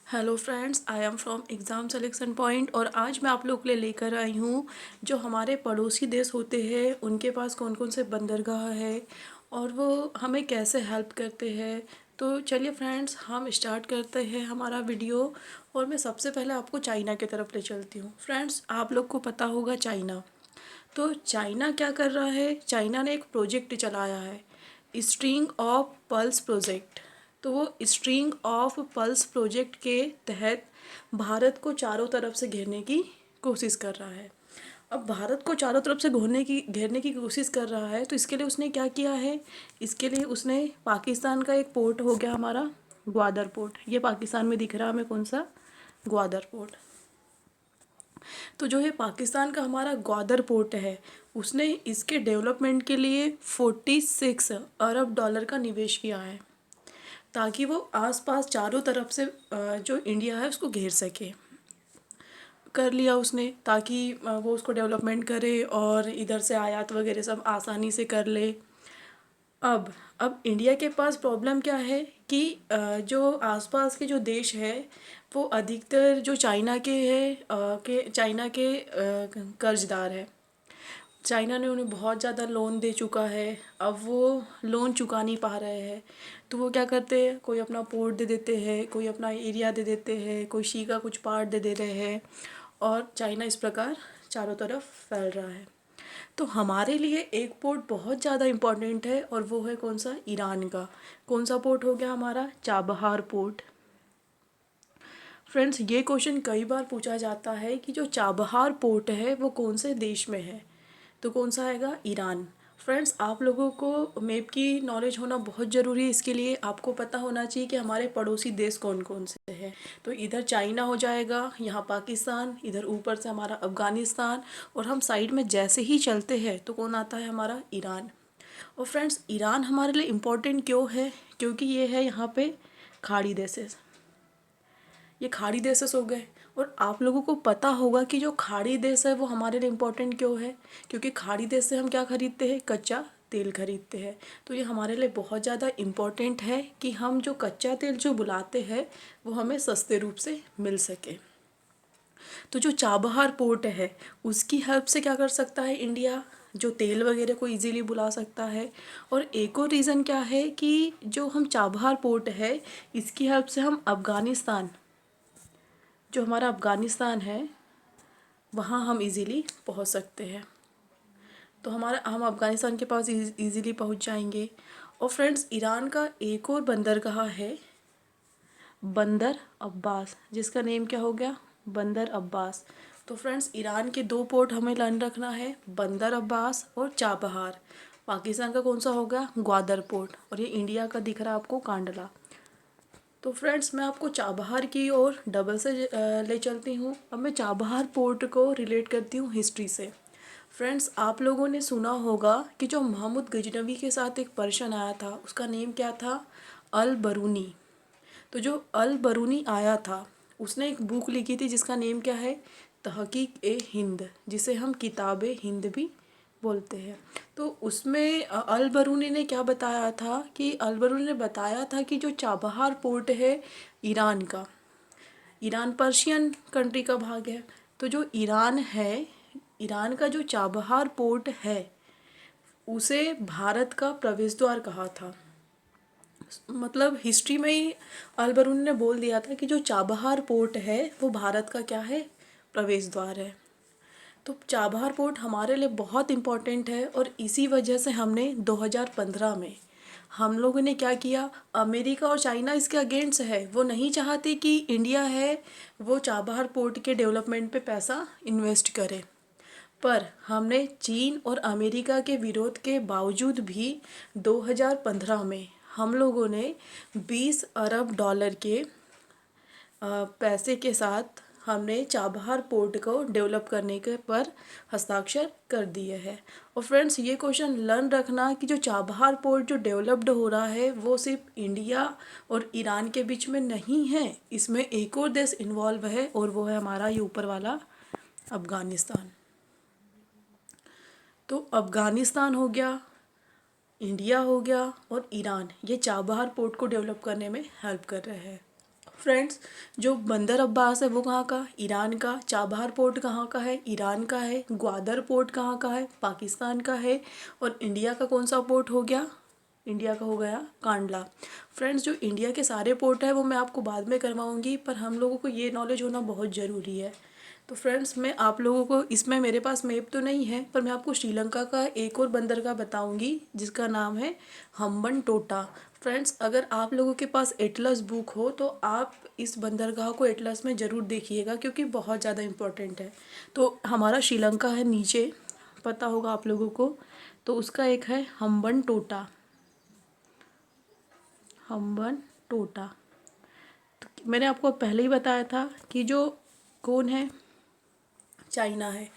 Hello friends, I am from exam selection point और आज मैं आप लोग के लिए लेकर आई हूँ जो हमारे पड़ोसी देश होते हैं उनके पास कौन कौन से बंदरगाह है और वो हमें कैसे हेल्प करते हैं। तो चलिए फ्रेंड्स, हम स्टार्ट करते हैं हमारा वीडियो। और मैं सबसे पहले आपको चाइना की तरफ ले चलती हूँ। फ्रेंड्स, आप लोग को पता होगा चाइना। तो चाइना क्या कर रहा है, चाइना ने एक प्रोजेक्ट चलाया है, स्ट्रिंग ऑफ पल्स प्रोजेक्ट। तो वो स्ट्रिंग ऑफ पल्स प्रोजेक्ट के तहत भारत को चारों तरफ से घेरने की कोशिश कर रहा है। अब भारत को चारों तरफ से घेरने की कोशिश कर रहा है, तो इसके लिए उसने क्या किया है, इसके लिए उसने पाकिस्तान का एक पोर्ट हो गया हमारा ग्वादर पोर्ट। ये पाकिस्तान में दिख रहा है हमें कौन सा, ग्वादर पोर्ट। तो जो ये पाकिस्तान का हमारा ग्वादर पोर्ट है, उसने इसके डेवलपमेंट के लिए 46 अरब डॉलर का निवेश किया है, ताकि वो आसपास चारों तरफ से जो इंडिया है उसको घेर सके। कर लिया उसने, ताकि वो उसको डेवलपमेंट करे और इधर से आयात वगैरह सब आसानी से कर ले। अब इंडिया के पास प्रॉब्लम क्या है कि जो आसपास के जो देश है वो अधिकतर जो चाइना के हैं, चाइना के कर्जदार है। चाइना ने उन्हें बहुत ज़्यादा लोन दे चुका है। अब वो लोन चुका नहीं पा रहे हैं, तो वो क्या करते हैं, कोई अपना पोर्ट दे देते हैं, कोई अपना एरिया दे देते हैं, कोई सी का कुछ पार्ट दे दे रहे हैं, और चाइना इस प्रकार चारों तरफ फैल रहा है। तो हमारे लिए एक पोर्ट बहुत ज़्यादा इम्पोर्टेंट है, और वो है कौन सा, ईरान का। कौन सा पोर्ट हो गया हमारा, चाबहार पोर्ट। फ्रेंड्स, ये क्वेश्चन कई बार पूछा जाता है कि जो चाबहार पोर्ट है वो कौन से देश में है। तो कौन सा आएगा, ईरान। फ्रेंड्स, आप लोगों को मैप की नॉलेज होना बहुत ज़रूरी है। इसके लिए आपको पता होना चाहिए कि हमारे पड़ोसी देश कौन कौन से हैं। तो इधर चाइना हो जाएगा, यहाँ पाकिस्तान, इधर ऊपर से हमारा अफ़गानिस्तान, और हम साइड में जैसे ही चलते हैं तो कौन आता है, हमारा ईरान। और फ्रेंड्स, ईरान हमारे लिए इम्पोर्टेंट क्यों है, क्योंकि ये है यहाँ पे खाड़ी देशेस। ये खाड़ी देशेस हो गए। और आप लोगों को पता होगा कि जो खाड़ी देश है वो हमारे लिए इम्पोर्टेंट क्यों है, क्योंकि खाड़ी देश से हम क्या खरीदते हैं, कच्चा तेल खरीदते हैं। तो ये हमारे लिए बहुत ज़्यादा इम्पोर्टेंट है कि हम जो कच्चा तेल जो बुलाते हैं वो हमें सस्ते रूप से मिल सके। तो जो चाबहार पोर्ट है उसकी हेल्प से क्या कर सकता है इंडिया, जो तेल वगैरह को इजीली बुला सकता है। और एक और रीज़न क्या है कि जो हम चाबहार पोर्ट है इसकी हेल्प से हम अफ़गानिस्तान, जो हमारा अफ़गानिस्तान है वहाँ हम इजीली पहुँच सकते हैं। तो हम अफ़गानिस्तान के पास इजीली पहुँच जाएंगे। और फ्रेंड्स, ईरान का एक और बंदरगाह है, बंदर अब्बास, जिसका नेम क्या हो गया, बंदर अब्बास। तो फ्रेंड्स, ईरान के दो पोर्ट हमें लर्न रखना है, बंदर अब्बास और चाबहार। पाकिस्तान का कौन सा हो गया, ग्वादर पोर्ट, और ये इंडिया का दिख रहा है आपको, कांडला। तो फ्रेंड्स, मैं आपको चाबहार की ओर डबल से ले चलती हूँ। अब मैं चाबहार पोर्ट को रिलेट करती हूँ हिस्ट्री से। फ्रेंड्स, आप लोगों ने सुना होगा कि जो महमूद गजनवी के साथ एक पर्सन आया था उसका नेम क्या था, अल बरूनी। तो जो अल बरूनी आया था उसने एक बुक लिखी थी जिसका नेम क्या है, तहकीक ए हिंद, जिसे हम किताब हिंद भी बोलते हैं। तो उसमें अल बरूनी ने क्या बताया था कि अल बरूनी ने बताया था कि जो चाबहार पोर्ट है ईरान का, ईरान पर्शियन कंट्री का भाग है। तो जो ईरान है, ईरान का जो चाबहार पोर्ट है उसे भारत का प्रवेश द्वार कहा था। मतलब हिस्ट्री में ही अल बरूनी ने बोल दिया था कि जो चाबहार पोर्ट है वो भारत का क्या है, प्रवेश द्वार है। तो चाबहार पोर्ट हमारे लिए बहुत इम्पोर्टेंट है, और इसी वजह से हमने 2015 में हम लोगों ने क्या किया, अमेरिका और चाइना इसके अगेंस्ट है, वो नहीं चाहते कि इंडिया है वो चाबहार पोर्ट के डेवलपमेंट पे पैसा इन्वेस्ट करे। पर हमने चीन और अमेरिका के विरोध के बावजूद भी 2015 में हम लोगों ने 20 अरब डॉलर के पैसे के साथ हमने चाबहार पोर्ट को डेवलप करने के पर हस्ताक्षर कर दिए हैं। और फ्रेंड्स, ये क्वेश्चन लर्न रखना कि जो चाबहार पोर्ट जो डेवलप्ड हो रहा है वो सिर्फ इंडिया और ईरान के बीच में नहीं है, इसमें एक और देश इन्वॉल्व है, और वो है हमारा ये ऊपर वाला अफ़गानिस्तान। तो अफ़गानिस्तान हो गया, इंडिया हो गया, और ईरान, ये चाबहार पोर्ट को डेवलप करने में हेल्प कर रहे हैं। फ्रेंड्स, जो बंदर अब्बास है वो कहाँ का? ईरान का। चाबहार पोर्ट कहाँ का है? ईरान का है। ग्वादर पोर्ट कहाँ का है? पाकिस्तान का है। और इंडिया का कौन सा पोर्ट हो गया? इंडिया का हो गया कांडला। फ्रेंड्स, जो इंडिया के सारे पोर्ट है वो मैं आपको बाद में करवाऊंगी, पर हम लोगों को ये नॉलेज होना बहुत ज़रूरी है। तो फ्रेंड्स, मैं आप लोगों को इसमें, मेरे पास मैप तो नहीं है, पर मैं आपको श्रीलंका का एक और बंदरगाह बताऊंगी जिसका नाम है हम्बन टोटा। फ्रेंड्स, अगर आप लोगों के पास एटलस बुक हो तो आप इस बंदरगाह को एटलस में ज़रूर देखिएगा, क्योंकि बहुत ज़्यादा इम्पोर्टेंट है। तो हमारा श्रीलंका है नीचे, पता होगा आप लोगों को, तो उसका एक है हम्बन टोटा। हम्बन टोटा। तो मैंने आपको पहले ही बताया था कि जो कौन है, चाइना है,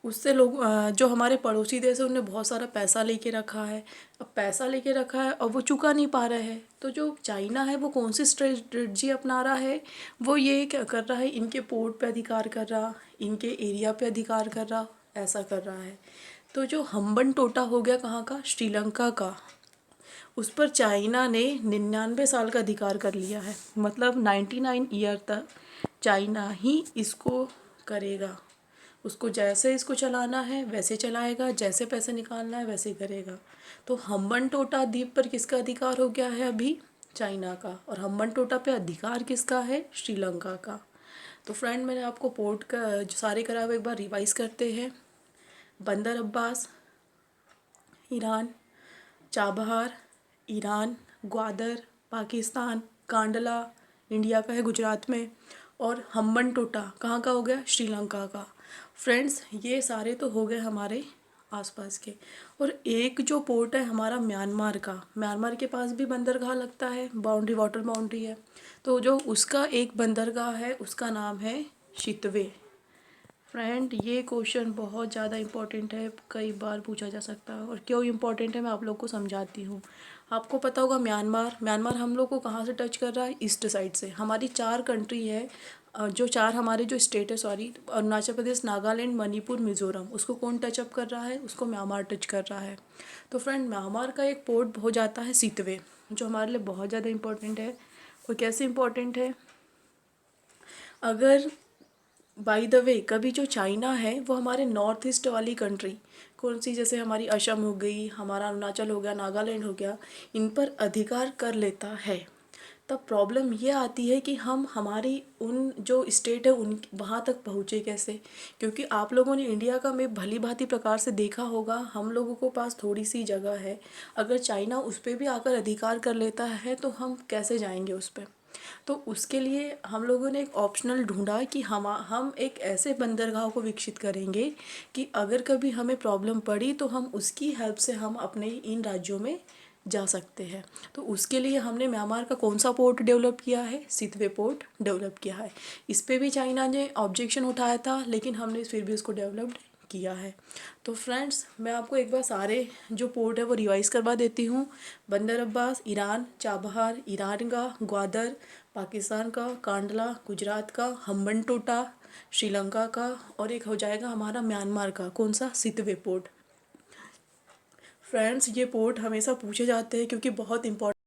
उससे लोग जो हमारे पड़ोसी देश है उन्होंने बहुत सारा पैसा लेके रखा है। अब पैसा लेके रखा है और वो चुका नहीं पा रहे हैं, तो जो चाइना है वो कौन सी स्ट्रेटजी अपना रहा है? वो ये क्या कर रहा है, इनके पोर्ट पे अधिकार कर रहा, इनके एरिया पे अधिकार कर रहा, ऐसा कर रहा है। तो जो हम्बन टोटा हो गया कहाँ का? श्रीलंका का। उस पर चाइना ने 99 साल का अधिकार कर लिया है, मतलब 99 ईयर तक चाइना ही इसको करेगा। उसको जैसे इसको चलाना है वैसे चलाएगा, जैसे पैसे निकालना है वैसे करेगा। तो हम्बन टोटा द्वीप पर किसका अधिकार हो गया है अभी? चाइना का। और हम्बन टोटा पे अधिकार किसका है? श्रीलंका का। तो फ्रेंड, मैंने आपको पोर्ट का जो सारे करा हुए एक बार रिवाइज करते हैं। बंदर Abbas Iran, Chabahar Iran, Gwadar Pakistan, Kandla India का है गुजरात में, और हम्बन टोटा कहाँ का हो गया? श्रीलंका का। फ्रेंड्स, ये सारे तो हो गए हमारे आसपास के। और एक जो पोर्ट है हमारा म्यांमार का, म्यांमार के पास भी बंदरगाह लगता है, बाउंड्री, वाटर बाउंड्री है। तो जो उसका एक बंदरगाह है उसका नाम है शितवे। फ्रेंड, ये क्वेश्चन बहुत ज़्यादा इम्पोर्टेंट है, कई बार पूछा जा सकता है, और क्यों इम्पोर्टेंट है मैं आप लोग को समझाती हूँ। आपको पता होगा म्यांमार, म्यांमार हम लोग को कहाँ से टच कर रहा है? ईस्ट साइड से। हमारी 4 कंट्री है, जो 4 हमारे जो स्टेट है, सॉरी, अरुणाचल प्रदेश, नागालैंड, मणिपुर, मिज़ोरम, उसको कौन टचअप कर रहा है? उसको म्यांमार टच कर रहा है। तो फ्रेंड, म्यांमार का एक पोर्ट हो जाता है सितवे, जो हमारे लिए बहुत ज़्यादा इम्पोर्टेंट है। और कैसे इम्पोर्टेंट है? अगर बाय द वे कभी जो चाइना है वो हमारे नॉर्थ ईस्ट वाली कंट्री, कौन सी, जैसे हमारी असम हो गई, हमारा अरुणाचल हो गया, नागालैंड हो गया, इन पर अधिकार कर लेता है, तब प्रॉब्लम ये आती है कि हम हमारी उन जो स्टेट है उन वहाँ तक पहुँचे कैसे? क्योंकि आप लोगों ने इंडिया का मैप भली भांति प्रकार से देखा होगा, हम लोगों को पास थोड़ी सी जगह है, अगर चाइना उस पर भी आकर अधिकार कर लेता है तो हम कैसे जाएंगे उस पर? तो उसके लिए हम लोगों ने एक ऑप्शनल ढूंढा कि हम एक ऐसे बंदरगाह को विकसित करेंगे कि अगर कभी हमें प्रॉब्लम पड़ी तो हम उसकी हेल्प से हम अपने इन राज्यों में जा सकते हैं। तो उसके लिए हमने म्यांमार का कौन सा पोर्ट डेवलप किया है? सितवे पोर्ट डेवलप किया है। इस पे भी चाइना ने ऑब्जेक्शन उठाया था, लेकिन हमने फिर भी उसको डेवलप्ड किया है। तो फ्रेंड्स, मैं आपको एक बार सारे जो पोर्ट है वो रिवाइज करवा देती हूँ। बंदर अब्बास ईरान, चाबहार ईरान का, ग्वादर पाकिस्तान का, कांडला गुजरात का, हम्बन टोटा श्रीलंका का, और एक हो जाएगा हमारा म्यांमार का, कौन सा? Sittwe port. फ्रेंड्स, ये पोर्ट हमेशा पूछे जाते हैं क्योंकि बहुत इंपॉर्टेंट